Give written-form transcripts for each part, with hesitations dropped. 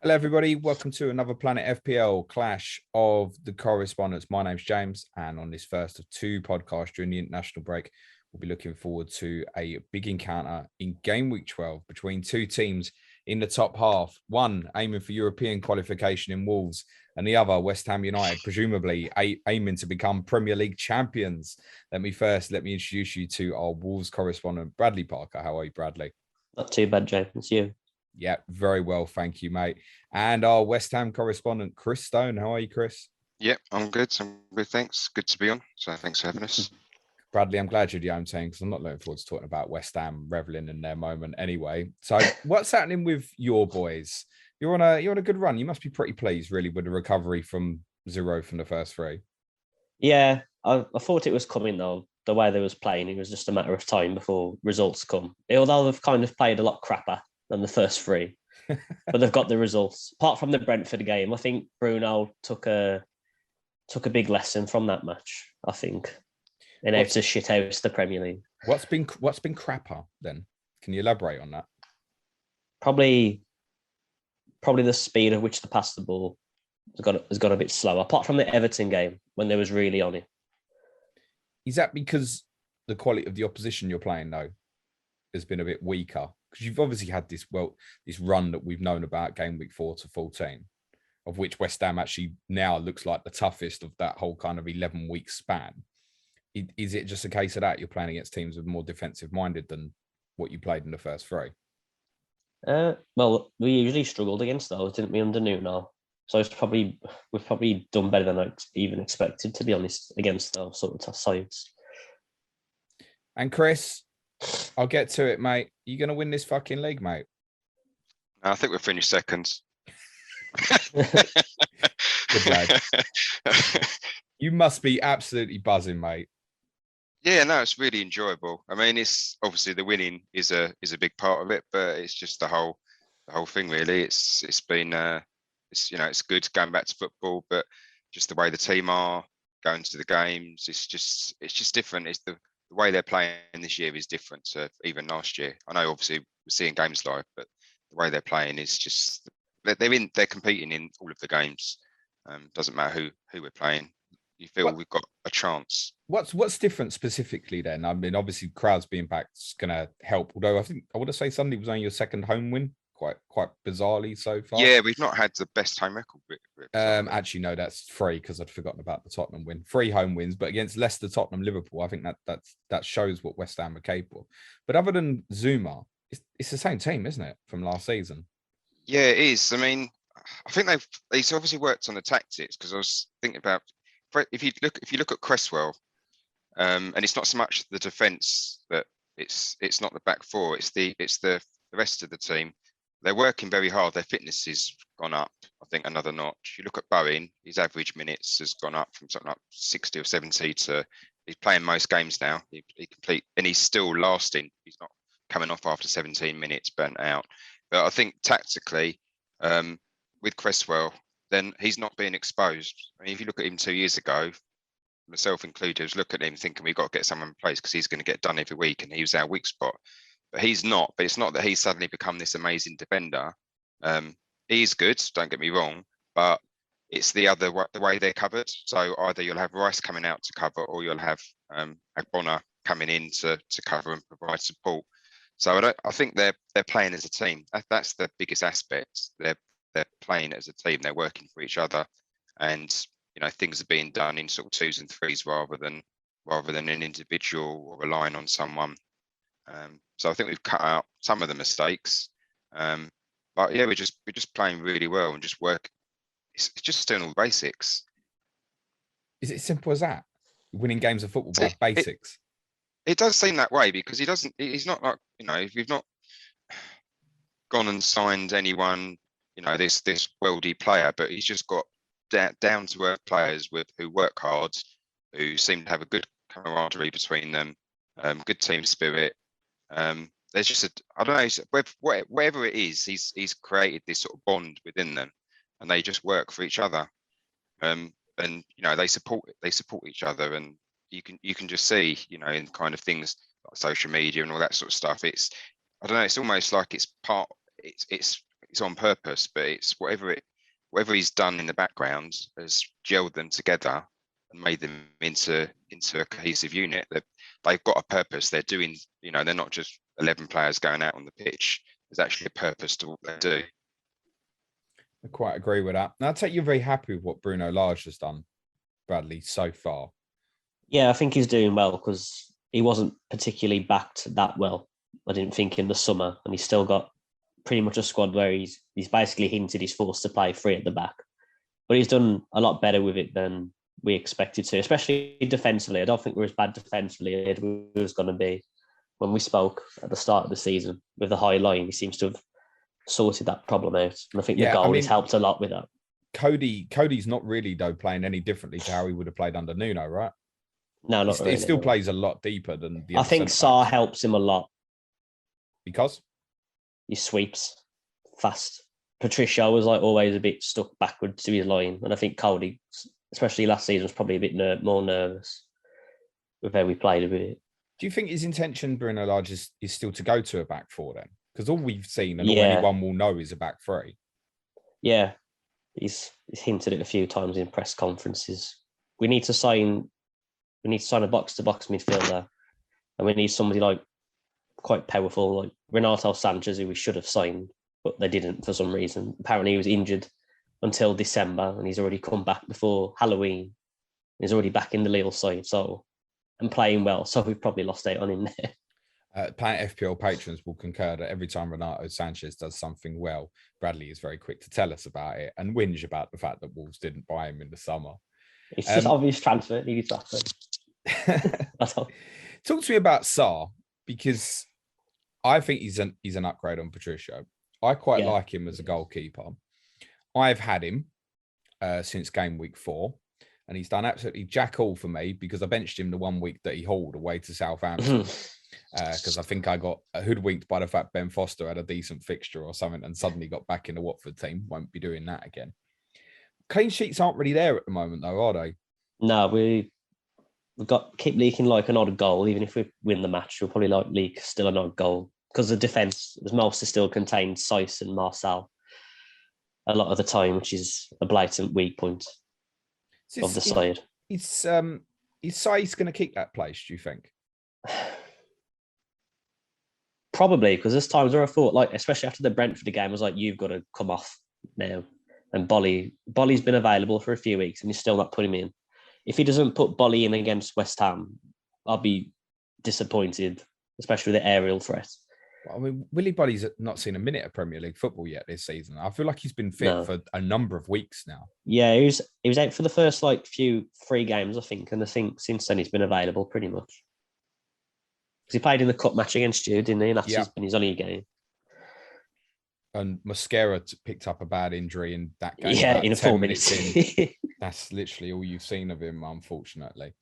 Hello, everybody. Welcome to another Planet FPL Clash of the Correspondents. My name's James, and on this first of two podcasts during the international break, we'll be looking forward to a big encounter in Game Week 12 between two teams in the top half. One aiming for European qualification in Wolves, and the other, West Ham United, presumably aiming to become Premier League champions. Let me introduce you to our Wolves correspondent, Bradley Parker. How are you, Bradley? Not too bad, James. It's you. Yeah, very well. Thank you, mate. And our West Ham correspondent, Chris Stone. How are you, Chris? Yeah, I'm good. Thanks. Good to be on. So thanks for having us. Bradley, I'm glad you're the home team because I'm not looking forward to talking about West Ham reveling in their moment anyway. So what's happening with your boys? You're on a good run. You must be pretty pleased, really, with the recovery from 0 from the first three. Yeah, I thought it was coming though. The way they was playing, it was just a matter of time before results come. Although they've kind of played a lot crapper than the first three, but they've got the results. Apart from the Brentford game, I think Bruno took a big lesson from that match. I think, and how to shit out the Premier League. What's been crapper then? Can you elaborate on that? Probably the speed at which they pass the ball has got a bit slower. Apart from the Everton game when they was really on it. Is that because the quality of the opposition you're playing though has been a bit weaker? Because you've obviously had this run that we've known about game week 4 to 14, of which West Ham actually now looks like the toughest of that whole kind of 11-week span. Is it just a case of that you're playing against teams with more defensive minded than what you played in the first three? Well, we usually struggled against those, didn't we, under Nuno? So we've probably done better than I even expected, to be honest, against those sort of sides. And Chris, I'll get to it, mate. You going to win this fucking league, mate? I think we'll finish second. Good lad. You must be absolutely buzzing, mate. Yeah, no, it's really enjoyable. I mean, it's obviously the winning is a big part of it, but it's just the whole thing really. It's been it's good going back to football, but just the way the team are going to the games, it's just different. It's the way they're playing this year is different to even last year. I know obviously we're seeing games live, but the way they're playing is just they're competing in all of the games. Doesn't matter who we're playing. You feel we've got a chance. What's different specifically then? I mean, obviously crowds being back is going to help. Although I want to say Sunday was only your second home win, quite bizarrely so far. Yeah, we've not had the best home record. Actually, no, that's 3 because I'd forgotten about the Tottenham win. 3 home wins, but against Leicester, Tottenham, Liverpool, I think that shows what West Ham are capable. But other than Zuma, it's the same team, isn't it, from last season? Yeah, it is. I mean, I think they've obviously worked on the tactics because I was thinking about if you look at Cresswell, and it's not so much the defence that it's not the back four, it's the rest of the team. They're working very hard. Their fitness has gone up, I think, another notch. You look at Bowen, his average minutes has gone up from something like 60 or 70 to he's playing most games now. And he's still lasting. He's not coming off after 17 minutes burnt out. But I think tactically, with Cresswell, then he's not being exposed. I mean, if you look at him 2 years ago, myself included, was looking at him thinking we've got to get someone in place because he's going to get done every week, and he was our weak spot. But he's not. But it's not that he's suddenly become this amazing defender. He's good, don't get me wrong, but it's the way they're covered. So either you'll have Rice coming out to cover, or you'll have Agbona coming in to cover and provide support. So I think they're playing as a team. That's the biggest aspect. They're playing as a team. They're working for each other, and things are being done in sort of 2s and 3s rather than an individual or relying on someone. So I think we've cut out some of the mistakes, but yeah, we're just playing really well and just work. It's just doing all the basics. Is it as simple as that? Winning games of football by basics. It does seem that way because he's not like, we've not gone and signed anyone, this worldy player, but he's just got down to earth players who work hard, who seem to have a good camaraderie between them, good team spirit. There's just I don't know, whatever it is, he's created this sort of bond within them, and they just work for each other. And they support each other, and you can just see, in kind of things like social media and all that sort of stuff. It's I don't know, it's almost like it's it's on purpose, but it's whatever he's done in the background has gelled them together and made them into a cohesive unit. They've got a purpose. They're doing, they're not just 11 players going out on the pitch. There's actually a purpose to what they do. I quite agree with that. And I take you're very happy with what Bruno Lage has done, Bradley, so far. Yeah, I think he's doing well because he wasn't particularly backed that well, I didn't think, in the summer. And he's still got pretty much a squad where he's basically hinted he's forced to play three at the back. But he's done a lot better with it than we expected to, especially defensively. I don't think we're as bad defensively as we was going to be when we spoke at the start of the season. With the high line, he seems to have sorted that problem out. And I think the goal has helped a lot with that. Cody's not really, though, playing any differently to how he would have played under Nuno, right? No, not really. He still plays a lot deeper than the I think Sarr helps him a lot. Because? He sweeps fast. Patricio was always a bit stuck backwards to his line. And I think Cody, especially last season, was probably a bit more nervous with how we played with it. Do you think his intention, Bruno Lage, is still to go to a back four then? Because all we've seen and all anyone will know is a back three. Yeah, he's hinted it a few times in press conferences. We need to sign a box-to-box midfielder, and we need somebody quite powerful, like Renato Sanchez, who we should have signed, but they didn't for some reason. Apparently, he was injured until December, and he's already come back before Halloween. He's already back in the Lille side, and playing well. So we've probably lost out on him there. Planet FPL patrons will concur that every time Renato Sanchez does something well, Bradley is very quick to tell us about it and whinge about the fact that Wolves didn't buy him in the summer. It's just obvious transfer. It needed to happen. That's all. Talk to me about Sarr, because I think he's an upgrade on Patricio. I quite like him as a goalkeeper. I've had him since game week 4, and he's done absolutely jack all for me because I benched him the 1 week that he hauled away to Southampton. Because I think I got hoodwinked by the fact Ben Foster had a decent fixture or something and suddenly got back in the Watford team. Won't be doing that again. Clean sheets aren't really there at the moment, though, are they? No, we've got keep leaking like an odd goal. Even if we win the match, we'll probably leak still an odd goal because the defence, as most, still contains Saiss and Marcel a lot of the time, which is a blatant weak point of the side. Is Saiss going to keep that place, do you think? Probably, because there's times where I thought, especially after the Brentford game, I was like, you've got to come off now. And Bolly's been available for a few weeks and he's still not putting him in. If he doesn't put Bolly in against West Ham, I'll be disappointed, especially with the aerial threat. I mean, Willy Bolly's not seen a minute of Premier League football yet this season. I feel like he's been fit for a number of weeks now. Yeah, he was out for the first few 3 games, I think. And I think since then he's been available pretty much. Because he played in the cup match against you, didn't he? And that's been his only game. And Mosquera picked up a bad injury in that game. Yeah, in 4 minutes. That's literally all you've seen of him, unfortunately.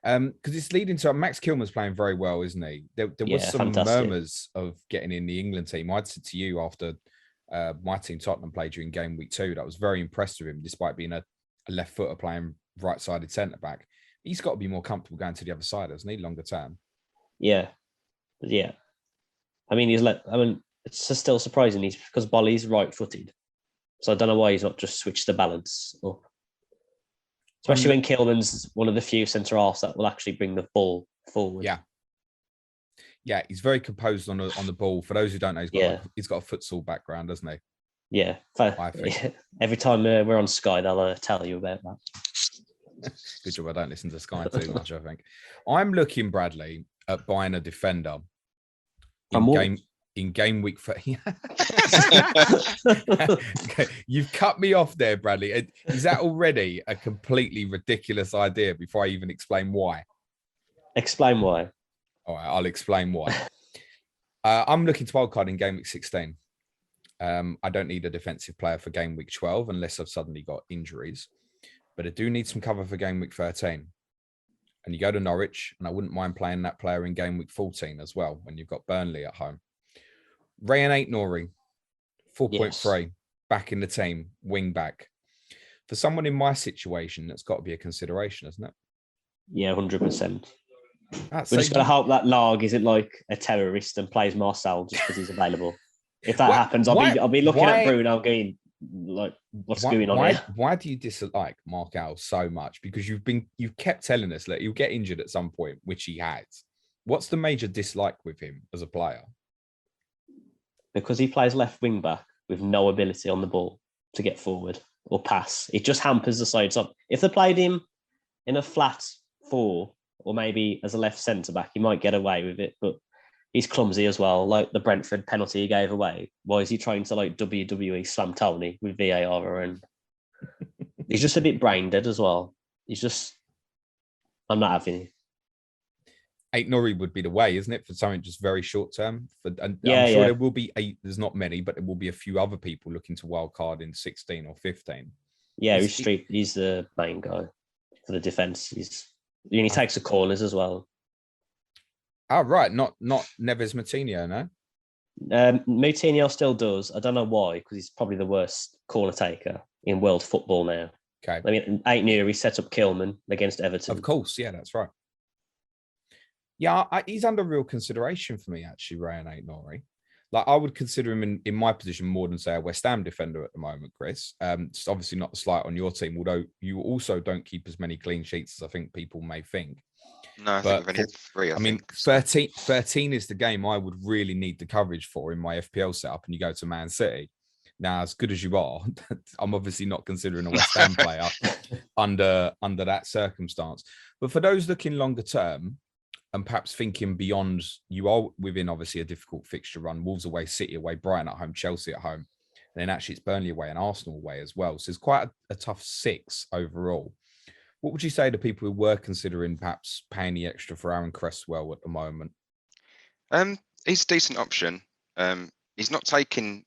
Because it's leading to Max Kilman's playing very well, isn't he? There was some murmurs of getting in the England team. I'd said to you after my team Tottenham played during game week 2 that I was very impressed with him, despite being a left footer playing right-sided centre back. He's got to be more comfortable going to the other side, doesn't he? Longer term. Yeah. I mean, it's still surprising. Because Bolly's right-footed, so I don't know why he's not just switched the balance up. Especially when Kilman's one of the few centre-halves that will actually bring the ball forward. Yeah, he's very composed on the ball. For those who don't know, he's got a futsal background, doesn't he? Yeah, I think. Every time we're on Sky, they'll tell you about that. Good job I don't listen to Sky too much, I think. I'm looking, Bradley, at buying a defender in game week for You've cut me off there, Bradley. Is that already a completely ridiculous idea before I even explain why? Explain why. All right, I'll explain why. I'm looking to wildcard in game week 16. I don't need a defensive player for game week 12 unless I've suddenly got injuries, but I do need some cover for game week 13. And you go to Norwich, and I wouldn't mind playing that player in game week 14 as well when you've got Burnley at home. Ray and Ait-Nouri, 4.3, back in the team, wing back. For someone in my situation, that's got to be a consideration, isn't it? Yeah, 100%. We're just going to hope that Larg isn't like a terrorist and plays Marcel just because he's available. If that happens, I'll be looking at Bruno going like, what's going on here? Why do you dislike Michail so much? Because you've kept telling us that he'll get injured at some point, which he has. What's the major dislike with him as a player? Because he plays left wing back with no ability on the ball to get forward or pass. It just hampers the side. So if they played him in a flat 4 or maybe as a left centre back, he might get away with it. But he's clumsy as well, like the Brentford penalty he gave away. Why is he trying to like WWE slam Tony with VAR? And he's just a bit brain dead as well. I'm not having it. Ait-Nouri would be the way, isn't it, for something just very short term? I'm sure there will be there's not many, but there will be a few other people looking to wild card in 16 or 15. Yeah, he's the main guy for the defence. He takes the corners as well. Oh, right. Not Neves Moutinho, no? Moutinho still does. I don't know why, because he's probably the worst corner taker in world football now. Okay. I mean, Ait-Nouri set up Kilman against Everton. Of course, yeah, that's right. Yeah, he's under real consideration for me, actually, Raul Ait-Nouri. Like, I would consider him in my position more than, say, a West Ham defender at the moment, Chris. It's obviously not a slight on your team, although you also don't keep as many clean sheets as I think people may think. No, I think we've only had 3, I mean, 13 is the game I would really need the coverage for in my FPL setup, and you go to Man City. Now, as good as you are, I'm obviously not considering a West Ham player under that circumstance. But for those looking longer term, and perhaps thinking beyond, you are within obviously a difficult fixture run. Wolves away, City away, Brighton at home, Chelsea at home. And then actually it's Burnley away and Arsenal away as well. So it's quite a tough 6 overall. What would you say to people who were considering perhaps paying the extra for Aaron Cresswell at the moment? He's a decent option. He's not taking,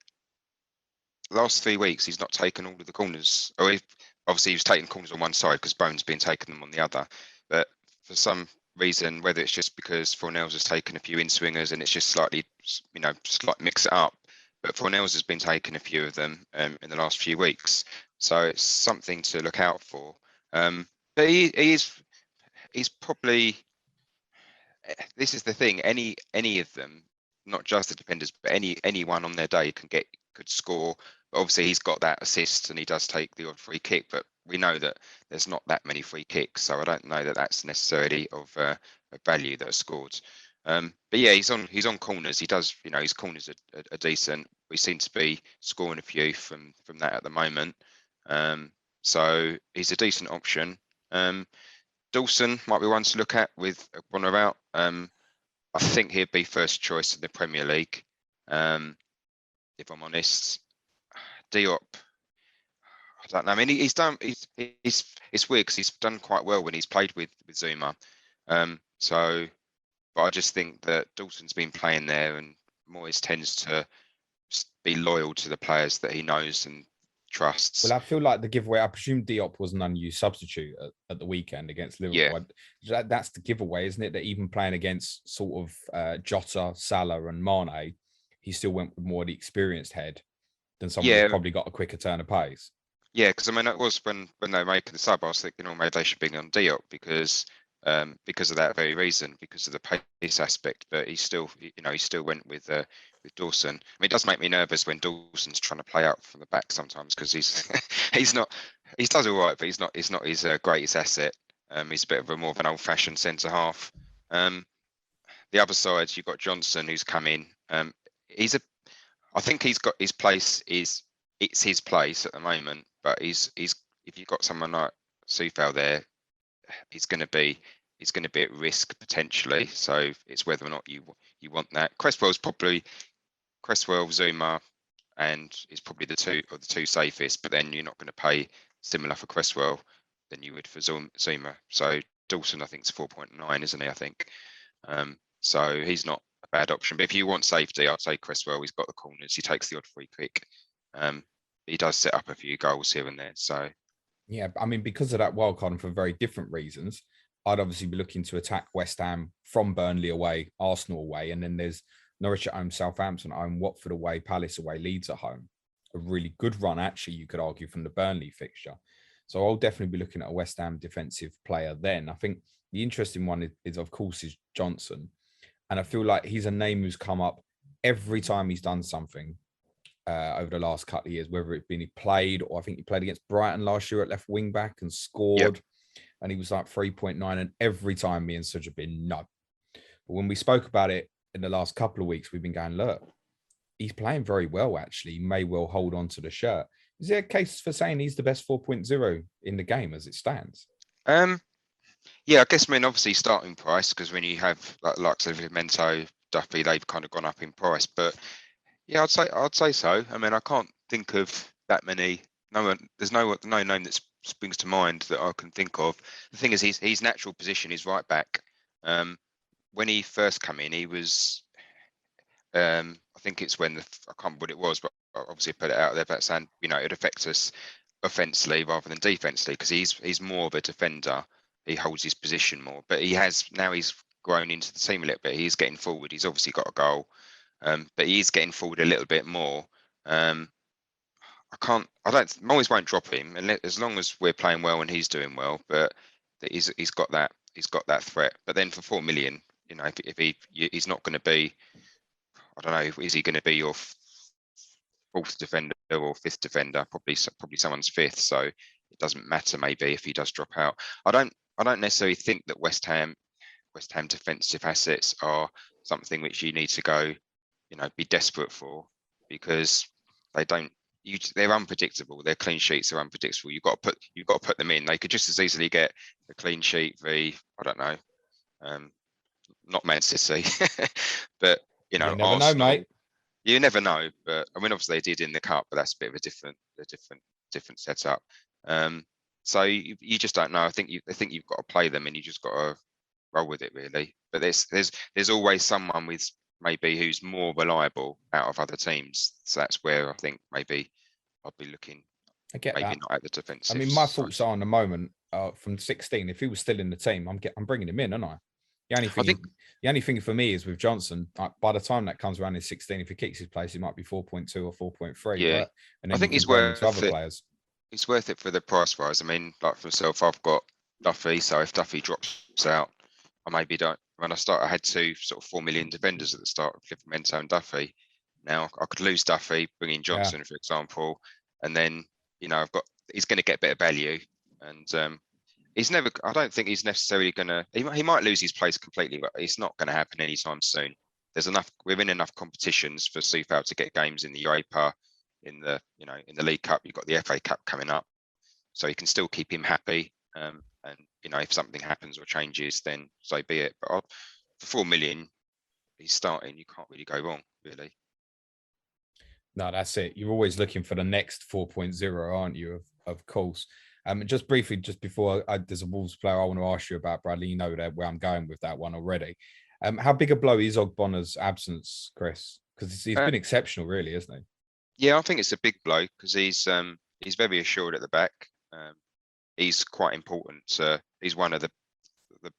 last 3 weeks, he's not taken all of the corners. Obviously, he was taking corners on one side because Bowen's been taking them on the other. But for some reason, whether it's just because Fornells has taken a few in-swingers and it's just slightly mix it up, but Fornells has been taking a few of them in the last few weeks, so it's something to look out for. But he's probably, this is the thing, any of them, not just the defenders, but anyone on their day could score. But obviously he's got that assist and he does take the odd free kick, but we know that there's not that many free kicks, so I don't know that that's necessarily of value that are scored. But yeah, he's on corners. He does, his corners are decent. We seem to be scoring a few from that at the moment. So he's a decent option. Dawson might be one to look at with Bonner out. I think he'd be first choice in the Premier League, if I'm honest. Diop, I don't know. I mean, he's done. It's weird because he's done quite well when he's played with Zuma. But I just think that Dawson's been playing there, and Moyes tends to be loyal to the players that he knows and trusts. Well, I feel like the giveaway. I presume Diop was an unused substitute at the weekend against Liverpool. Yeah. That's the giveaway, isn't it? That even playing against sort of Jota, Salah, and Mane, he still went with more of the experienced head than someone who's probably got a quicker turn of pace. Yeah, because I mean, it was when they were making the sub, I was thinking, maybe they should bring on Diop because of that very reason, because of the pace aspect. But he still, he still went with Dawson. I mean, it does make me nervous when Dawson's trying to play out from the back sometimes because he does all right, but he's not his greatest asset. He's a bit of more of an old-fashioned centre half. The other side, you've got Johnson who's come in. I think he's got his place. It's his place at the moment, but if you've got someone like Soufal there, he's going to be at risk potentially. So it's whether or not you want that. Cresswell, Zuma, and is probably the two safest. But then you're not going to pay similar for Cresswell than you would for Zuma. So Dawson, I think, is 4.9, isn't he? I think. So he's not a bad option. But if you want safety, I'd say Cresswell. He's got the corners. He takes the odd free kick. He does set up a few goals here and there. So yeah, I mean, because of that wild card and for very different reasons, I'd obviously be looking to attack West Ham from Burnley away, Arsenal away, and then there's Norwich at home, Southampton at home, Watford away, Palace away, Leeds at home. A really good run, actually, you could argue, from the Burnley fixture. So I'll definitely be looking at a West Ham defensive player then. I think the interesting one is of course, Johnson. And I feel like he's a name who's come up every time he's done something over the last couple of years, whether it's been he played, or I think he played against Brighton last year at left wing back and scored. And he was like 3.9. And every time me and Suj have been no. But when we spoke about it in the last couple of weeks, we've been going, look, he's playing very well, actually. He may well hold on to the shirt. Is there a case for saying he's the best 4.0 in the game as it stands? Yeah, I guess, obviously starting price, because when you have like Mento, Duffy, they've kind of gone up in price. But yeah, I'd say so. I can't think of that many. There's no name that springs to mind that I can think of. The thing is, his natural position is right back. When he first came in, he was, I think it's when I can't remember what it was, but I obviously put it out there about saying, it affects us offensively rather than defensively, because he's more of a defender. He holds his position more, but he's grown into the team a little bit. He's getting forward. He's obviously got a goal, but he's getting forward a little bit more. I always won't drop him, and as long as we're playing well and he's doing well. But he's got that threat. But then for 4 million, if he's not going to be, I don't know, is he going to be your fourth defender or fifth defender? Probably someone's fifth. So it doesn't matter maybe if he does drop out. I don't necessarily think that West Ham defensive assets are something which you need to go, be desperate for, because they're unpredictable. Their clean sheets are unpredictable. You've got to put them in. They could just as easily get a clean sheet I don't know, not Man City, but you never Arsenal, know, mate. You never know. But obviously they did in the cup, but that's a bit of a different setup. So you just don't know. I think you've got to play them, and you just got to roll with it, really. But there's always someone with maybe who's more reliable out of other teams. So that's where I think maybe I'll be looking. I get maybe that. Not at the defensive. My thoughts are on the moment from 16. If he was still in the team, I'm bringing him in, aren't I? The only thing for me is with Johnson, by the time that comes around in 16, if he kicks his place, he might be 4.2 or 4.3. Yeah, but, and then I think he's worth it. Players. He's worth it for the price rise. Like for myself, I've got Duffy, so if Duffy drops out, I maybe don't. When I had two sort of 4 million defenders at the start of Livramento and Duffy. Now I could lose Duffy, bring in Johnson, for example, and then he's going to get better value, and I don't think he's necessarily going to. He might lose his place completely, but it's not going to happen anytime soon. We're in enough competitions for Soufal to get games in the Europa, in the League Cup. You've got the FA Cup coming up, so you can still keep him happy. And if something happens or changes, then so be it. But for 4 million, he's starting. You can't really go wrong, really. No, that's it. You're always looking for the next 4.0, aren't you? Of course. Just briefly, just before there's a Wolves player I want to ask you about, Bradley. You know where I'm going with that one already. How big a blow is Ogbonna's absence, Chris? Because he's been exceptional, really, isn't he? Yeah, I think it's a big blow because he's very assured at the back. He's quite important. He's one of the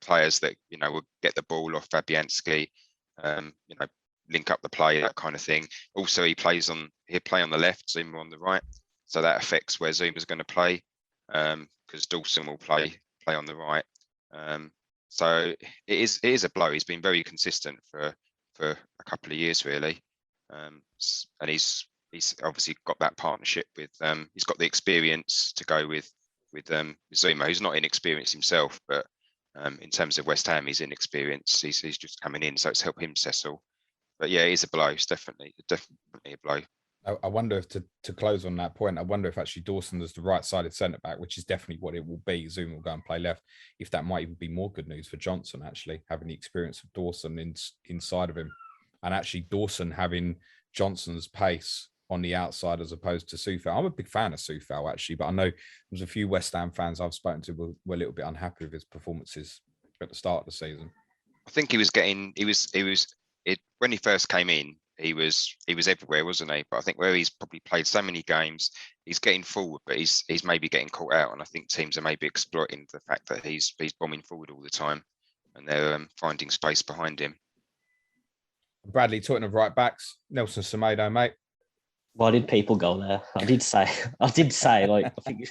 players that will get the ball off Fabianski, link up the play, that kind of thing. Also, he'll play on the left, Zuma on the right, so that affects where Zuma's going to play, because Dawson will play on the right. So it is a blow. He's been very consistent for a couple of years, really, and he's obviously got that partnership with. He's got the experience to go with Zuma, who's not inexperienced himself, but in terms of West Ham, he's inexperienced. He's just coming in, so it's helped him settle. But yeah, it is a blow. It's definitely a blow. I wonder if to close on that point, I wonder if actually Dawson is the right-sided centre-back, which is definitely what it will be. Zuma will go and play left. If that might even be more good news for Johnson, actually, having the experience of Dawson inside of him. And actually Dawson having Johnson's pace on the outside as opposed to Soufal. I'm a big fan of Soufal, actually, but I know there's a few West Ham fans I've spoken to were a little bit unhappy with his performances at the start of the season. I think when he first came in, he was everywhere, wasn't he? But I think where he's probably played so many games, he's getting forward, but he's maybe getting caught out. And I think teams are maybe exploiting the fact that he's bombing forward all the time, and they're finding space behind him. Bradley, talking of right backs, Nelson Semedo, mate. Why did people go there? I did say, like, I think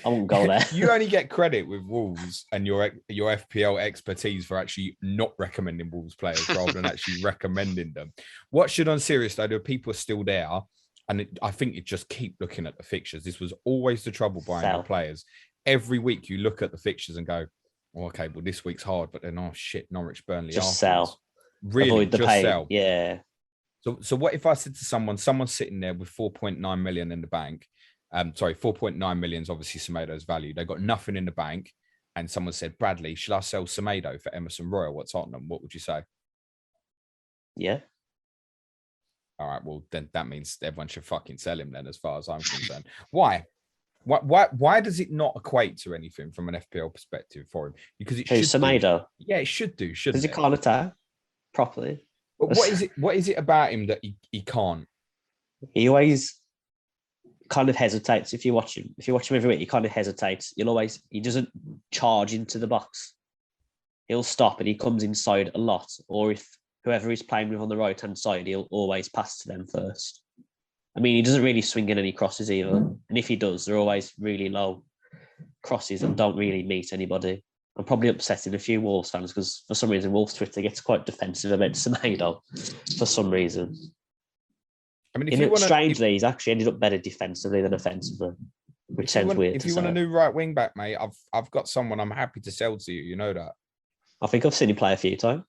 I won't go there. You only get credit with Wolves and your FPL expertise for actually not recommending Wolves players rather than actually recommending them. What should, on serious though, the people are still there, and I think you just keep looking at the fixtures. This was always the trouble buying your Sell. players. Every week you look at the fixtures and go, oh, okay, well, this week's hard, but then, oh shit, Norwich, Burnley Just afterwards. sell. Really, Avoid the just pain. sell. Yeah. So what if I said to someone's sitting there with 4.9 million in the bank? 4.9 million is obviously Semedo's value. They got nothing in the bank, and someone said, Bradley, should I sell Semedo for Emerson Royal at Tottenham? What would you say? Yeah. All right, well, then that means everyone should fucking sell him then, as far as I'm concerned. Why? Why does it not equate to anything from an FPL perspective for him? Because it should Semedo. Yeah, it should do, shouldn't Because it? he can't attack properly. But what is it about him that he can't? He always kind of hesitates. If you watch him every week, he kind of hesitates. He doesn't charge into the box. He'll stop and he comes inside a lot. Or if whoever he's playing with on the right hand side, he'll always pass to them first. I mean, he doesn't really swing in any crosses either. And if he does, they're always really low crosses and don't really meet anybody. I'm probably upsetting a few Wolves fans because for some reason Wolves Twitter gets quite defensive about Semedo for some reason. I mean, strangely, he's actually ended up better defensively than offensively, which sounds weird. If you want a new right wing back, mate, I've got someone I'm happy to sell to you. You know that. I think I've seen him play a few times.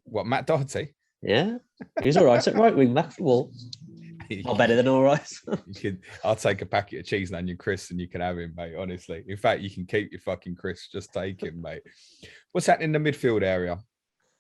What, Matt Doherty? Yeah, he's all right at right wing back for Wolves. Not better than all right. I'll take a packet of cheese and onion crisps and you can have him, mate. Honestly, in fact, you can keep your fucking crisps. Just take him, mate. What's happening in the midfield area?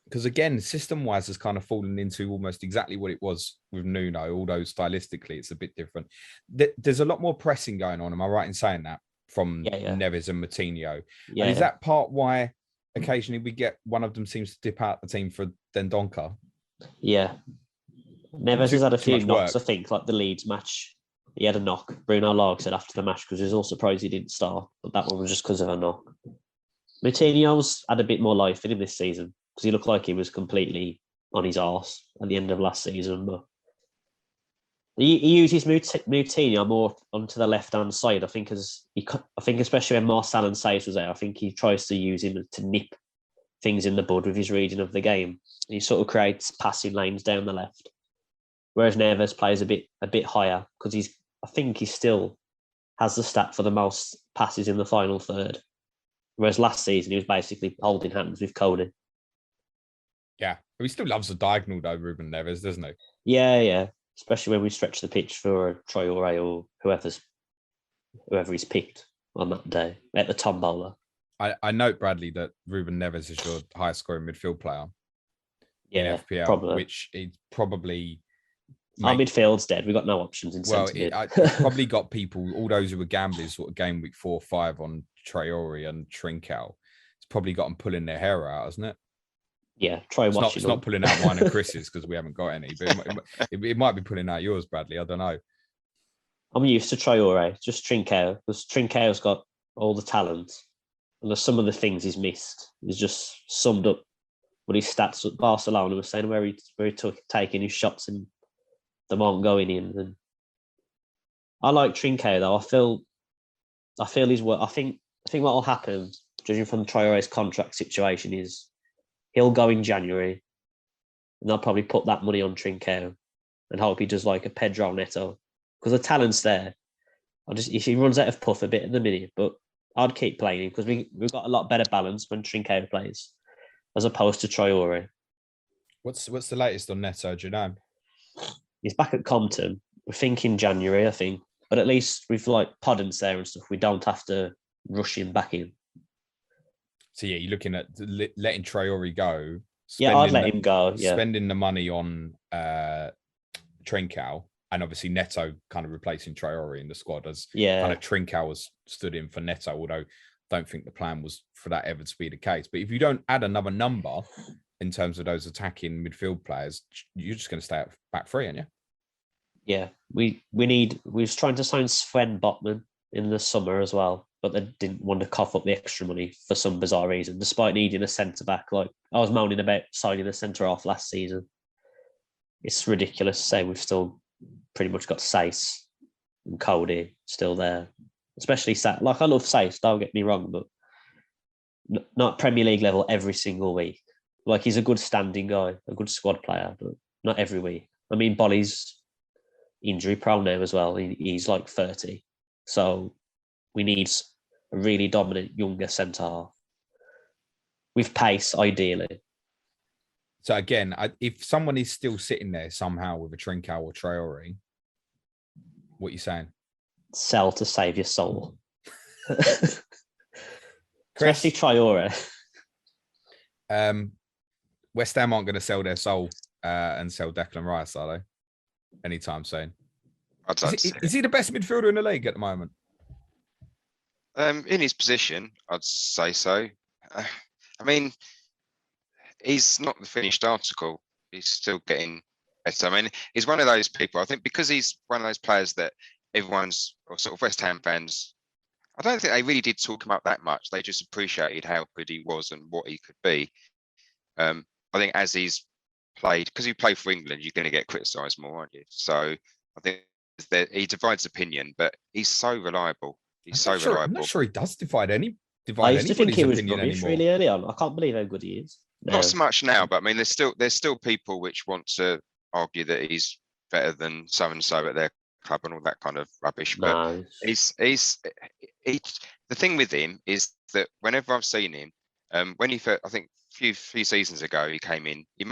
Because again, system-wise, has kind of fallen into almost exactly what it was with Nuno. Although stylistically, it's a bit different. There's a lot more pressing going on. Am I right in saying that from Neves and Moutinho? Yeah. And is that part why occasionally we get one of them seems to dip out the team for Dendoncker? Yeah. Neves has had a few knocks, I think, like the Leeds match. He had a knock. Bruno Lage said after the match because he was all surprised he didn't start, but that one was just because of a knock. Moutinho's had a bit more life in him this season because he looked like he was completely on his arse at the end of last season. But he uses Moutinho more onto the left-hand side. I think especially when Marcel and Saïs was there, I think he tries to use him to nip things in the bud with his reading of the game. He sort of creates passing lanes down the left. Whereas Neves plays a bit higher because I think he still has the stat for the most passes in the final third. Whereas last season he was basically holding hands with Cody. Yeah, he still loves the diagonal though, Ruben Neves, doesn't he? Yeah. Especially when we stretch the pitch for Traoré or whoever he's picked on that day at the tombola. I note, Bradley, that Ruben Neves is your highest scoring midfield player in FPL, probably. which is probably... Our midfield's dead. We've got no options in centre mid. It's probably got people, all those who were gamblers, sort of game week 4 or 5 on Traore and Trincao. It's probably got them pulling their hair out, hasn't it? Yeah, try watching. It's not pulling out mine and Chris's because we haven't got any, but it might be pulling out yours, Bradley. I don't know. I'm used to Traore, just Trincao, because Trincao's got all the talent. And there's some of the things he's missed. He's just summed up what his stats at Barcelona was saying, where he took taking his shots and them aren't going in. And I like Trincao though. I feel his work. I think what will happen, judging from Traore's contract situation, is he'll go in January, and they'll probably put that money on Trincao and hope he does like a Pedro Neto because the talent's there. If he runs out of puff a bit in the minute, but I'd keep playing him because we've got a lot better balance when Trincao plays as opposed to Traore. What's the latest on Neto? Do you know? He's back at Compton. We're thinking January, I think. But at least with like Podence there and stuff, we don't have to rush him back in. So yeah, you're looking at letting Traore go. Yeah, I'd let him go. Yeah. Spending the money on Trincao and obviously Neto kind of replacing Traore in the squad as kind of Trincao was stood in for Neto, although I don't think the plan was for that ever to be the case. But if you don't add another number in terms of those attacking midfield players, you're just going to stay at back three, aren't you? Yeah, we was trying to sign Sven Botman in the summer as well, but they didn't want to cough up the extra money for some bizarre reason, despite needing a centre back. Like I was moaning about signing a centre half last season. It's ridiculous to say we've still pretty much got Saïs and Cody still there, especially like I love Saïs, don't get me wrong, but not Premier League level every single week. Like he's a good standing guy, a good squad player, but not every week. I mean, Bolly's injury prone now as well. He's like 30. So we need a really dominant younger centre half with pace, ideally. So again, if someone is still sitting there somehow with a Trincao or Traore, what are you saying? Sell to save your soul. Chris? Especially Traore. West Ham aren't going to sell their soul and sell Declan Rice, are they? Anytime soon. Is he the best midfielder in the league at the moment? In his position, I'd say so. I mean, he's not the finished article. He's still getting better. I mean, he's one of those people, I think, because he's one of those players that everyone's, or sort of West Ham fans, I don't think they really did talk him up that much. They just appreciated how good he was and what he could be. I think as he's played, because you play for England, you're going to get criticised more, aren't you? So I think that he divides opinion, but he's so reliable. He's so reliable. I'm not sure he does divide I used to think he was rubbish really early on. I can't believe how good he is. Not so much now, but I mean, there's still people which want to argue that he's better than so and so at their club and all that kind of rubbish. But the thing with him is that whenever I've seen him, when he first, I think a few seasons ago he came in, he'd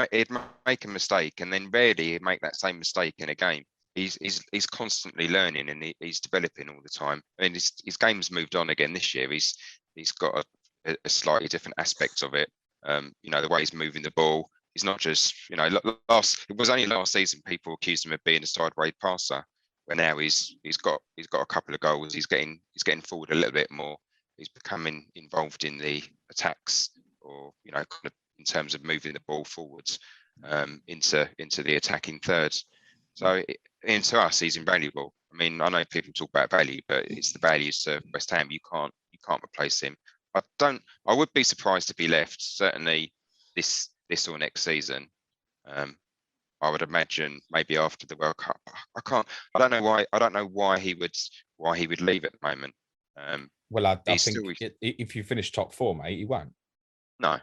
make a mistake, and then rarely he'd make that same mistake in a game. He's constantly learning, and he's developing all the time. I mean, his game's moved on again this year. He's got a slightly different aspect of it. The way he's moving the ball. He's not just, it was only last season people accused him of being a sideways passer, where now he's got a couple of goals. He's getting forward a little bit more. He's becoming involved in the attacks, or kind of in terms of moving the ball forwards into the attacking thirds. So to us, he's invaluable. I mean, I know people talk about value, but it's the values to West Ham. You can't replace him. I would be surprised if he left. Certainly this or next season. I would imagine maybe after the World Cup. I don't know why he would leave at the moment. Well, I think if you finish top 4, mate, he won't. No.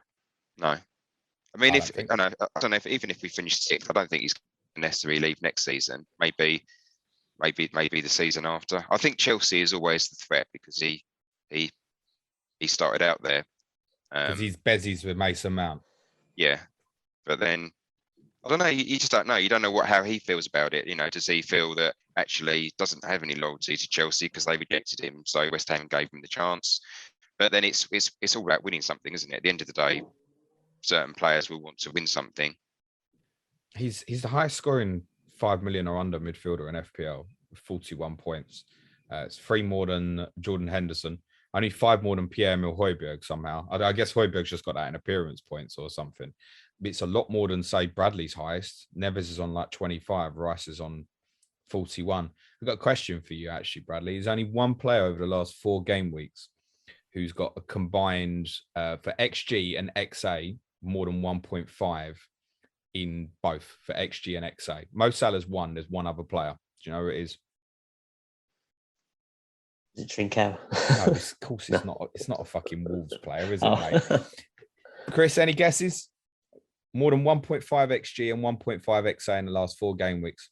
I mean, I don't know if even if we finish 6th, I don't think he's necessarily leave next season. Maybe the season after. I think Chelsea is always the threat because he started out there. Because he's Bezies with Mason Mount. Yeah, but then I don't know. You just don't know. You don't know how he feels about it. Does he feel that actually he doesn't have any loyalty to Chelsea because they rejected him, so West Ham gave him the chance? But then it's all about winning something, isn't it? At the end of the day, certain players will want to win something. He's the highest scoring 5 million or under midfielder in FPL with 41 points. It's 3 more than Jordan Henderson. Only 5 more than Pierre-Emile Højbjerg somehow. I guess Højbjerg's just got that in appearance points or something. It's a lot more than, say, Bradley's highest. Neves is on like 25. Rice is on 41. I've got a question for you, actually, Bradley. There's only one player over the last 4 game weeks who's got a combined for XG and XA more than 1.5 in both for XG and XA. Mo Salah's 1. There's one other player. Do you know who it is? Is it Trincao? No, of course it's not. It's not a fucking Wolves player, is it, mate? Chris, any guesses? More than 1.5 XG and 1.5 XA in the last 4 game weeks.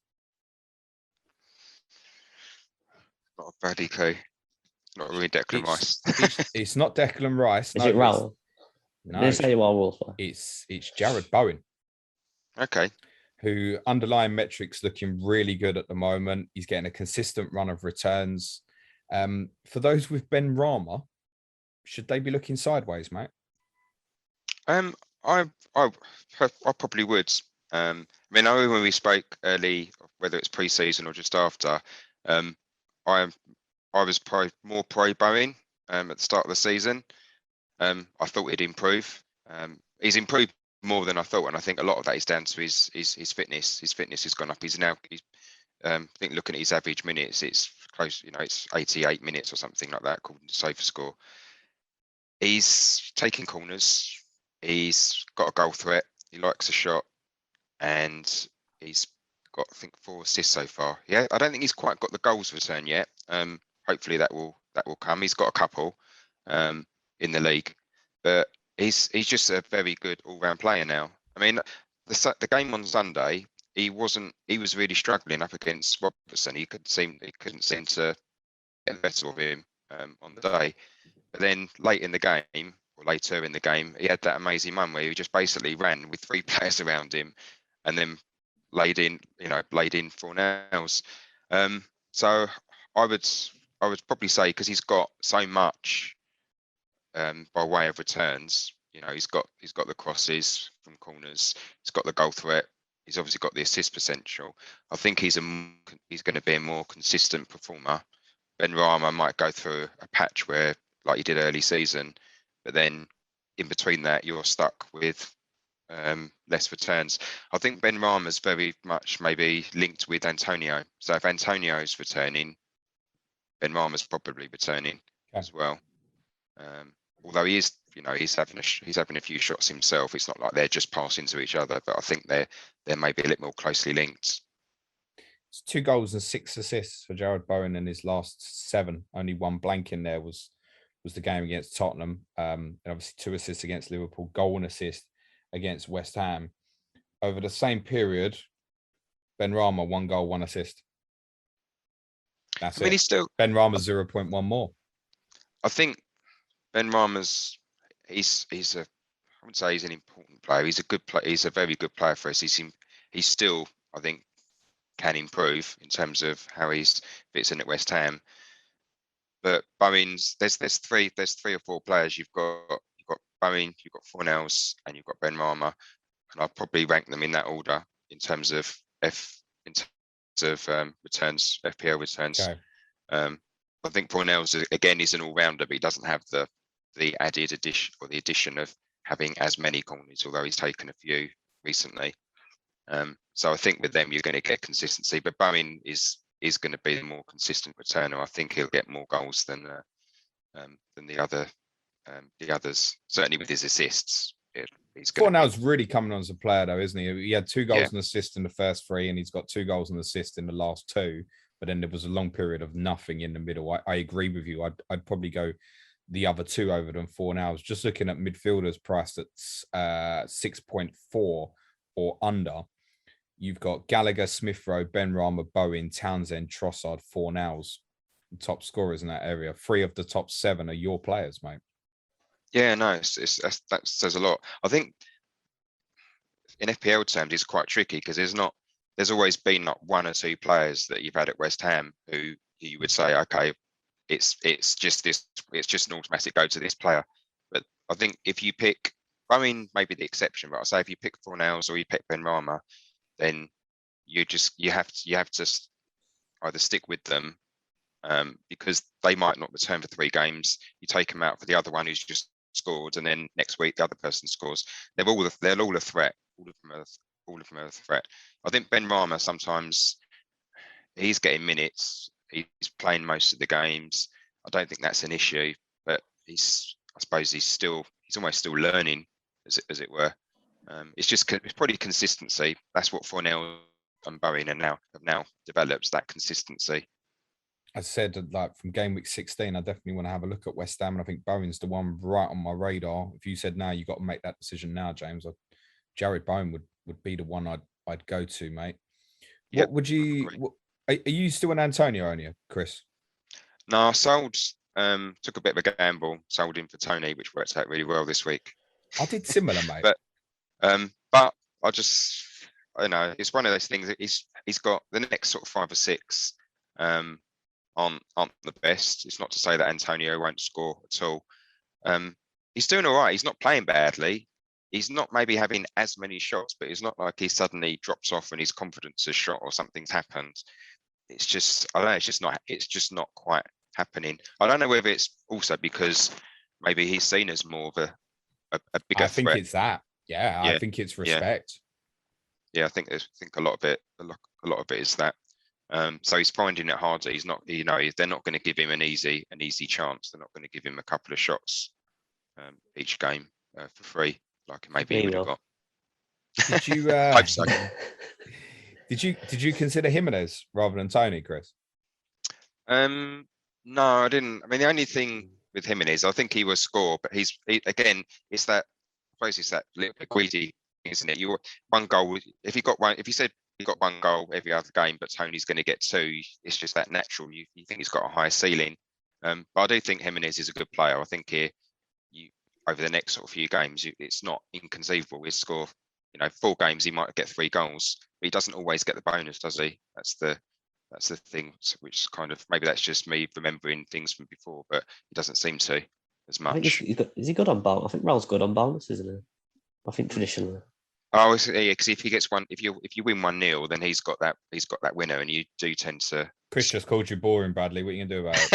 Not a Bradley clue. Not really Declan Rice. It's not Declan Rice. Is it Raul? No, it's Jared Bowen. Okay. Who underlying metrics looking really good at the moment. He's getting a consistent run of returns. For those with Benrahma, should they be looking sideways, mate? I probably would. I mean, I know when we spoke early, whether it's pre-season or just after, I was probably more pro Bowen at the start of the season. I thought he'd improve. He's improved more than I thought, and I think a lot of that is down to his fitness. His fitness has gone up. I think looking at his average minutes, it's close. It's 88 minutes or something like that, according to SofaScore. He's taking corners. He's got a goal threat. He likes a shot, and he's got, I think, 4 assists so far. Yeah, I don't think he's quite got the goals return yet. Hopefully that will come. He's got a couple in the league, but he's just a very good all-round player now. I mean, the game on Sunday, he was really struggling up against Robertson. He couldn't seem to get the better of him on the day. But then later in the game, he had that amazing moment where he just basically ran with 3 players around him, and then laid in 4 nails. So I would probably say, because he's got so much by way of returns. He's got the crosses from corners. He's got the goal threat. He's obviously got the assist potential. I think he's going to be a more consistent performer. Benrahma might go through a patch where, like he did early season, but then in between that, you're stuck with less returns. I think Benrahma's very much maybe linked with Antonio. So if Antonio's returning, Benrahma's probably returning as well. Although he is, he's having a few shots himself. It's not like they're just passing to each other, but I think they're maybe a little more closely linked. It's 2 goals and 6 assists for Jarrod Bowen in his last 7. Only 1 blank in there was the game against Tottenham. And obviously 2 assists against Liverpool, goal and assist against West Ham. Over the same period, Benrahma 1 goal, 1 assist. That's it. Benrahma's 0.1 more. I think Benrahma's he's a, I wouldn't say he's an important player. He's a good player. He's a very good player for us. He's still, I think, can improve in terms of how he fits in at West Ham. But Bowen's there's 3 or 4 players. You've got Bowen, you've got Fornells, and you've got Benrahma, and I'll probably rank them in that order in terms of returns, FPL returns. Okay. I think Fornells again is an all-rounder, but he doesn't have the added addition, or the addition of having as many corners, although he's taken a few recently. So I think with them you're going to get consistency, but Bowen is going to be the more consistent returner. I think he'll get more goals than the others. Certainly with his assists, he's going. Fornell's really coming on as a player, though, isn't he? He had 2 goals and assists in the first 3, and he's got 2 goals and assists in the last 2. But then there was a long period of nothing in the middle. I agree with you. I'd probably go the other 2 over than Fornells. Just looking at midfielders priced at 6.4 or under. You've got Gallagher, Smith Rowe, Benrahma, Bowen, Townsend, Trossard, Fornells, top scorers in that area. 3 of the top 7 are your players, mate. Yeah, no, that says a lot. I think in FPL terms, it's quite tricky because there's always been like 1 or 2 players that you've had at West Ham who you would say, okay, it's just an automatic go to this player. But I think if you pick, maybe the exception, but I'll say if you pick Fornells or you pick Benrahma, then you have to either stick with them because they might not return for 3 games. You take them out for the other one who's just scored, and then next week the other person scores. They're all a threat. All of them are a threat. I think Benrahma sometimes he's getting minutes. He's playing most of the games. I don't think that's an issue, but I suppose he's almost still learning, as it were. It's probably consistency. That's what Fornell and Bowen have now developed, that consistency. I said, like, from game week 16, I definitely want to have a look at West Ham, and I think Bowen's the one right on my radar. If you said now, you got to make that decision now, James, Jarrod Bowen would be the one I'd go to, mate. Yep. What would you? Are you still an Antonio owner, Chris? No, I sold. Took a bit of a gamble, sold him for Tony, which worked out really well this week. I did similar, mate. But I just, it's one of those things that he's got the next sort of 5 or 6 aren't the best. It's not to say that Antonio won't score at all. He's doing all right. He's not playing badly. He's not maybe having as many shots, but it's not like he suddenly drops off and his confidence has shot or something's happened. It's just, I don't know, it's just not quite happening. I don't know whether it's also because maybe he's seen as more of a bigger threat. I think it's that. Yeah, I think it's respect. Yeah, I think a lot of it is that. So he's finding it harder. He's not, they're not going to give him an easy chance. They're not going to give him a couple of shots each game for free, like maybe he would have got. Did you? Hope so. Did you consider Jimenez rather than Tony, Chris? No, I didn't. I mean, the only thing with Jimenez, I think he will score, but again, it's that. I suppose it's that little bit greedy, isn't it? You one goal. If he got one, if he said got one goal every other game, but Tony's going to get two. It's just that natural. You think he's got a high ceiling. But I do think Jimenez is a good player. I think here, over the next sort of few games, it's not inconceivable. He'll score, 4 games, he might get 3 goals, but he doesn't always get the bonus, does he? That's the thing, which kind of, maybe that's just me remembering things from before, but he doesn't seem to as I think much. is he good on bonus? I think Raul's good on bonus, isn't he? I think traditionally. Oh, yeah, because if he gets one, if you win 1-0, then he's got that winner, and you do tend to. Chris just called you boring, Bradley. What are you gonna do about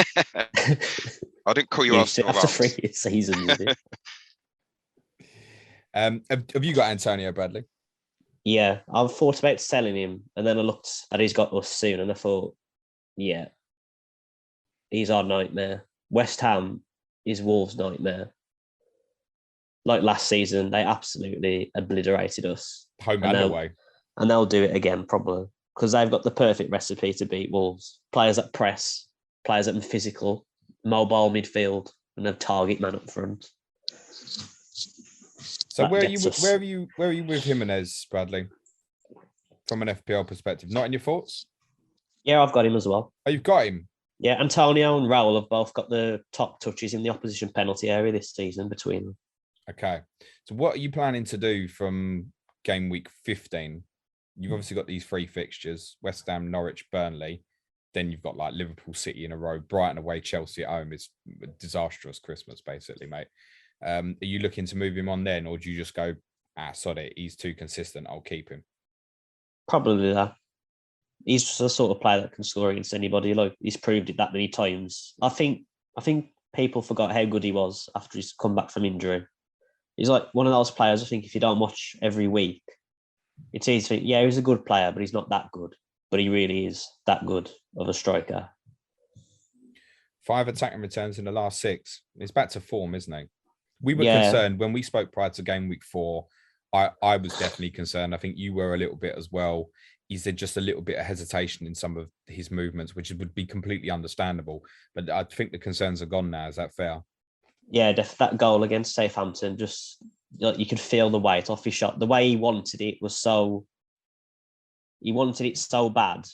it? I didn't call you after after 3 seasons. Have you got Antonio, Bradley? Yeah, I've thought about selling him, and then I looked at he's got us soon, and I thought, yeah, he's our nightmare. West Ham is Wolves' nightmare. Like last season, they absolutely obliterated us. Home and away. And they'll do it again, probably, because they've got the perfect recipe to beat Wolves. Players that press, players that are physical, mobile midfield, and a target man up front. So where are you with Jimenez, Bradley? From an FPL perspective, not in your thoughts? Yeah, I've got him as well. Oh, you've got him. Yeah, Antonio and Raul have both got the top touches in the opposition penalty area this season between them. Okay. So what are you planning to do from game week 15? You've obviously got these 3 fixtures, West Ham, Norwich, Burnley. Then you've got like Liverpool City in a row, Brighton away, Chelsea at home. It's a disastrous Christmas, basically, mate. Are you looking to move him on then, or do you just go, sod it, he's too consistent, I'll keep him? Probably that. He's just the sort of player that can score against anybody. Like, he's proved it that many times. I think people forgot how good he was after he's come back from injury. He's like one of those players, I think, if you don't watch every week, it's easy to think, yeah, he's a good player, but he's not that good. But he really is that good of a striker. 5 attacking returns in the last 6. He's back to form, isn't he? We were concerned when we spoke prior to game week 4. I was definitely concerned. I think you were a little bit as well. Is there just a little bit of hesitation in some of his movements, which would be completely understandable. But I think the concerns are gone now. Is that fair? Yeah, that goal against Southampton, just you could feel the weight off his shot. The way he wanted it was so. He wanted it so bad.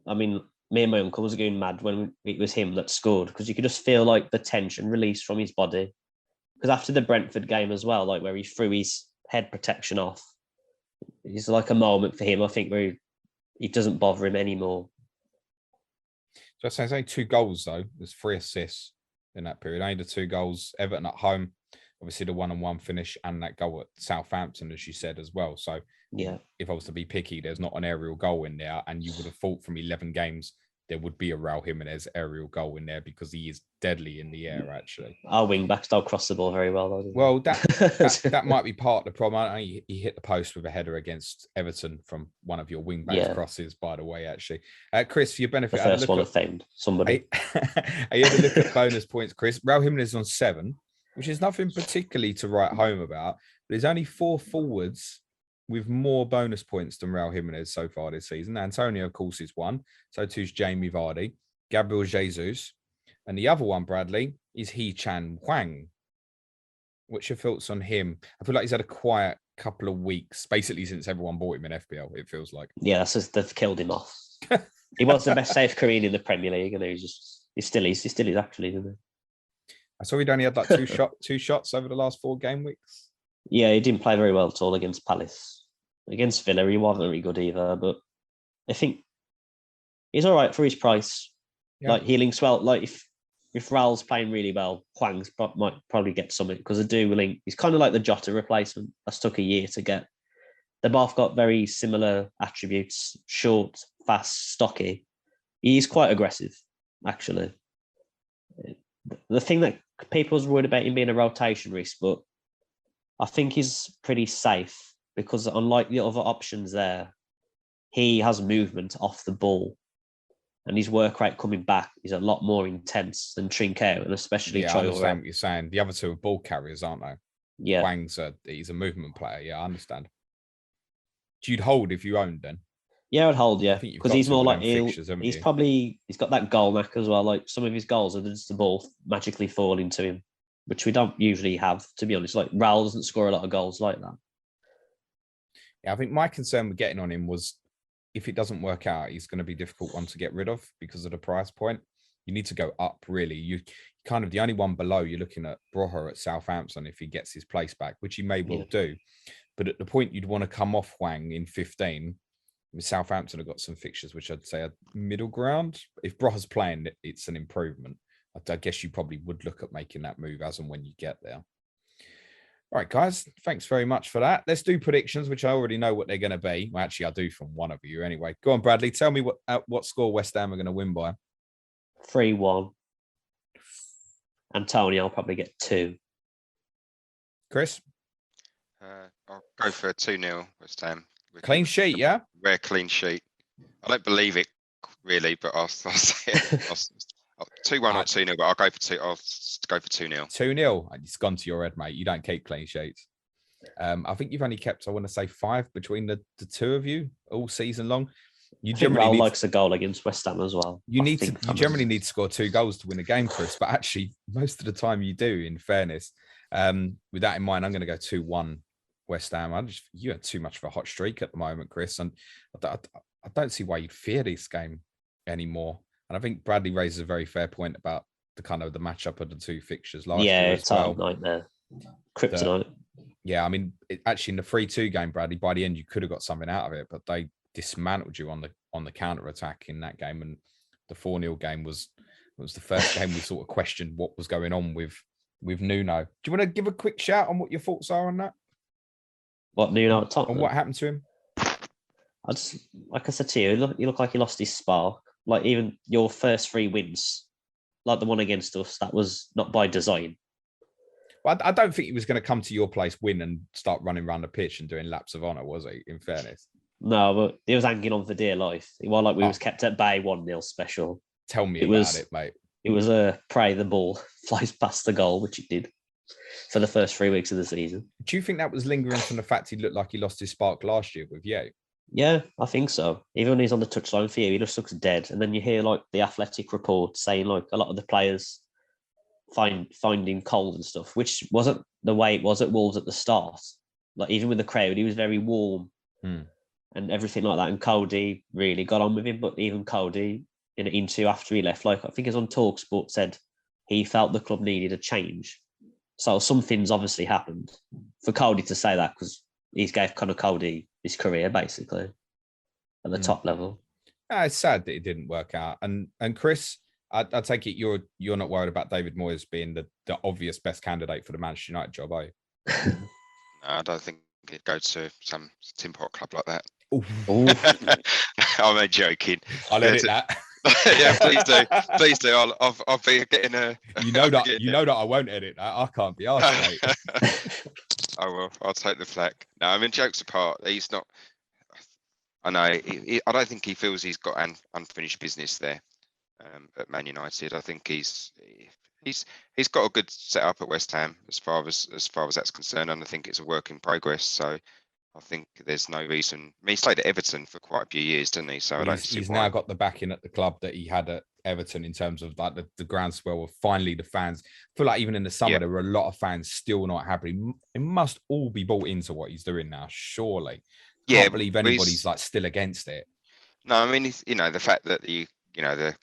I mean, me and my uncle was going mad when it was him that scored, because you could just feel like the tension released from his body. Because after the Brentford game as well, like where he threw his head protection off, it's like a moment for him, I think, where he doesn't bother him anymore. So I say, it's only 2 goals though. There's 3 assists in that period. Only the 2 goals. Everton at home, obviously the 1-1 finish, and that goal at Southampton, as you said as well. So yeah, if I was to be picky, there's not an aerial goal in there, and you would have thought from 11 games there would be a Raul Jimenez aerial goal in there, because he is deadly in the air, actually. Our wing backs don't cross the ball very well, though. Well, that might be part of the problem. He hit the post with a header against Everton from one of your wing backs crosses, by the way, actually. Chris, for your benefit, the first one offend somebody. I had a look at bonus points, Chris. Raul Jimenez on 7, which is nothing particularly to write home about. But there's only 4 forwards with more bonus points than Raul Jimenez so far this season. Antonio, of course, is 1. So too's Jamie Vardy, Gabriel Jesus. And the other one, Bradley, is Hee-Chan Hwang. What's your thoughts on him? I feel like he's had a quiet couple of weeks, basically since everyone bought him in FPL, it feels like. Yeah, that's just, they've killed him off. He was the best saved Korean in the Premier League, and he still is actually, isn't he? I saw he'd only had like 2 shots over the last 4 game weeks. Yeah, he didn't play very well at all against Palace. Against Villa, he wasn't very good either, but I think he's all right for his price. Yeah. Like, he links well. Like, if Raul's playing really well, Hwang's might probably get something, because I do link. He's kind of like the Jota replacement. That's took a year to get. They both got very similar attributes: short, fast, stocky. He's quite aggressive, actually. The thing that people's worried about him being a rotation risk, but I think he's pretty safe, because unlike the other options there, he has movement off the ball, and his work rate coming back is a lot more intense than Trincao, and especially Traore. I understand what you're saying. The other 2 are ball carriers, aren't they? Yeah. Wang's he's a movement player. Yeah, I understand. You'd hold if you owned then? Yeah, I'd hold, yeah. Because he's more like, he's got that goal knack as well. Like, some of his goals are just the ball magically falling to him, which we don't usually have, to be honest. Like, Raul doesn't score a lot of goals like that. Yeah, I think my concern with getting on him was if it doesn't work out, he's going to be a difficult one to get rid of because of the price point. You need to go up, really. You kind of the only one below, you're looking at Broha at Southampton if he gets his place back, which he may well do. But at the point you'd want to come off Hwang in 15, Southampton have got some fixtures which I'd say are middle ground. If Broha's playing, it's an improvement. I guess you probably would look at making that move as and when you get there. All right, guys, thanks very much for that. Let's do predictions, which I already know what they're going to be. Well, actually, I do from one of you anyway. Go on, Bradley. Tell me what score West Ham are going to win by. 3-1. Antonio will probably get 2. Chris? I'll go for a 2-0 West Ham. Clean sheet, yeah? Rare clean sheet. I don't believe it really, but I'll say it. 2-1 or 2-0, but I'll go for 2. I'll go for 2-0. 2-0. It's gone to your head, mate. You don't keep clean sheets. I think you've only kept, I want to say, 5 between the two of you all season long. You generally likes a goal against West Ham as well. You generally need to score 2 goals to win a game, Chris. But actually, most of the time you do. In fairness, with that in mind, I'm going to go 2-1 West Ham. You had too much of a hot streak at the moment, Chris, and I don't see why you'd fear this game anymore. And I think Bradley raises a very fair point about the kind of the matchup of the 2 fixtures last year. It's a nightmare. Kryptonite. Yeah, I mean, actually in the 3-2 game, Bradley, by the end you could have got something out of it, but they dismantled you on the counter attack in that game. And the 4-0 game was the first game we sort of questioned what was going on with Nuno. Do you want to give a quick shout on what your thoughts are on that? What, Nuno at Tottenham? And what happened to him? Like I said to you, you look like he lost his spark. Like even your first 3 wins, like the one against us, that was not by design. Well, I don't think he was going to come to your place, win, and start running around the pitch and doing laps of honour, was he? In fairness, no, but he was hanging on for dear life. It was like we was kept at bay 1-0 special. Tell me about it, mate. It was a pray the ball flies past the goal, which it did for the first 3 weeks of the season. Do you think that was lingering from the fact he looked like he lost his spark last year with you? Yeah, I think so. Even when he's on the touchline for you, he just looks dead. And then you hear like the Athletic report saying like a lot of the players find him cold and stuff, which wasn't the way it was at Wolves at the start. Like even with the crowd, he was very warm and everything like that. And Cody really got on with him. But even Cody in an interview after he left, like I think it's on TalkSport, said he felt the club needed a change. So something's obviously happened for Cody to say that, because he's gave Connor Cody his career basically at the top level. It's sad that it didn't work out. And Chris, I take it you're not worried about David Moyes being the obvious best candidate for the Manchester United job, are you? No, I don't think he'd go to some tin pot club like that. I'm joking. I'll edit that. Yeah, please do. I'll be getting a. You know that I won't edit that. I can't be arsed, mate. I will. I'll take the flak. No, I mean, jokes apart, he's not. I know. I don't think he feels he's got unfinished business there at Man United. I think he's got a good setup at West Ham as far as that's concerned, and I think it's a work in progress. So I think there's no reason. I mean, he's played at Everton for quite a few years, didn't he? So he's now got the backing at the club that he had at Everton in terms of like the groundswell of finally the fans. I feel like even in the summer there were a lot of fans still not happy. It must all be bought into what he's doing now, surely. Can't believe anybody's like still against it. No, I mean, the fact that the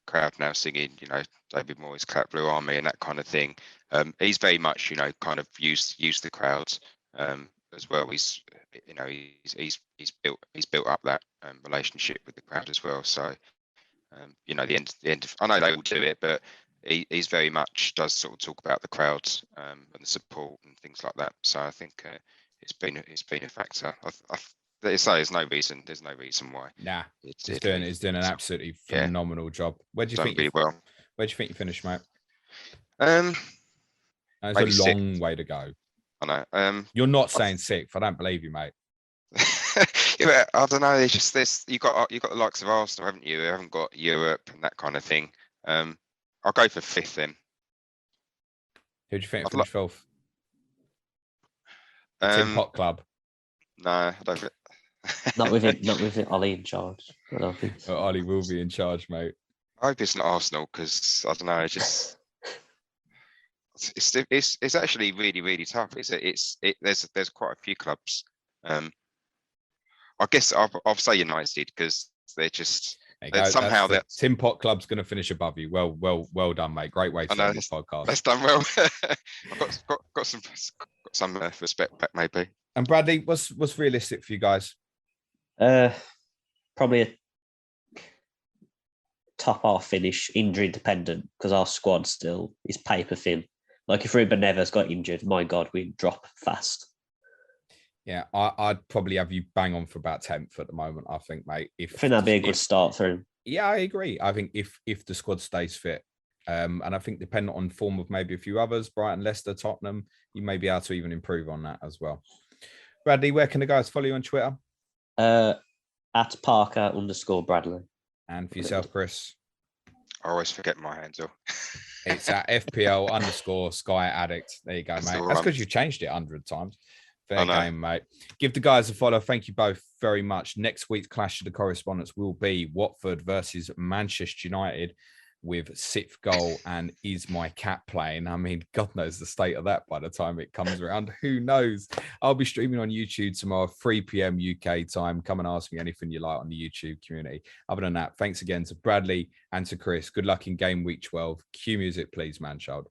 crowd now singing, David Moyes, Clap Blue Army and that kind of thing. He's very much, kind of used the crowd as well. He's built up that relationship with the crowd as well. So, the end of, I know they will do it, but he's very much does sort of talk about the crowd and the support and things like that. So I think it's been a factor. There's no reason why. Nah, he's doing an absolutely phenomenal job. Where do you think? Well. Where do you think you finished, mate? It's a long way to go. I know. You're not saying sixth. I don't believe you, mate. Yeah, I don't know. It's just this. You got the likes of Arsenal, haven't you? You haven't got Europe and that kind of thing. I'll go for fifth then. Who do you think finished fourth? Tin Pot Club. No, I don't. Not with it. Ollie in charge. I don't think so. Ollie will be in charge, mate. I hope it's not Arsenal, because I don't know. It's actually really, really tough. There's quite a few clubs. I guess I'll say United, because They're just There you go. somehow that Tim Pot Club's going to finish above you. Well done, mate. Great way to start this podcast. That's done well. I've got some respect back, maybe. And Bradley, what's realistic for you guys? Probably a top half finish, injury dependent, because our squad still is paper thin. Like if Ruben Neves got injured, my God, we'd drop fast. Yeah, I'd probably have you bang on for about 10th at the moment, I think, mate. I think that'd be a good start for him. Yeah, I agree. I think if the squad stays fit, and I think dependent on form of maybe a few others, Brighton, Leicester, Tottenham, you may be able to even improve on that as well. Bradley, where can the guys follow you on Twitter? At Parker_Bradley. And for yourself, Chris? I always forget my handle. It's at FPL_Sky Addict. There you go, mate. That's because you changed it 100 times. Fair game, mate. Give the guys a follow. Thank you both very much. Next week's Clash of the Correspondents will be Watford versus Manchester United with sixth goal and Is My Cat playing. I mean, God knows the state of that by the time it comes around. Who knows? I'll be streaming on YouTube tomorrow, 3 p.m. UK time. Come and ask me anything you like on the YouTube community. Other than that, thanks again to Bradley and to Chris. Good luck in game week 12. Cue music, please, man child.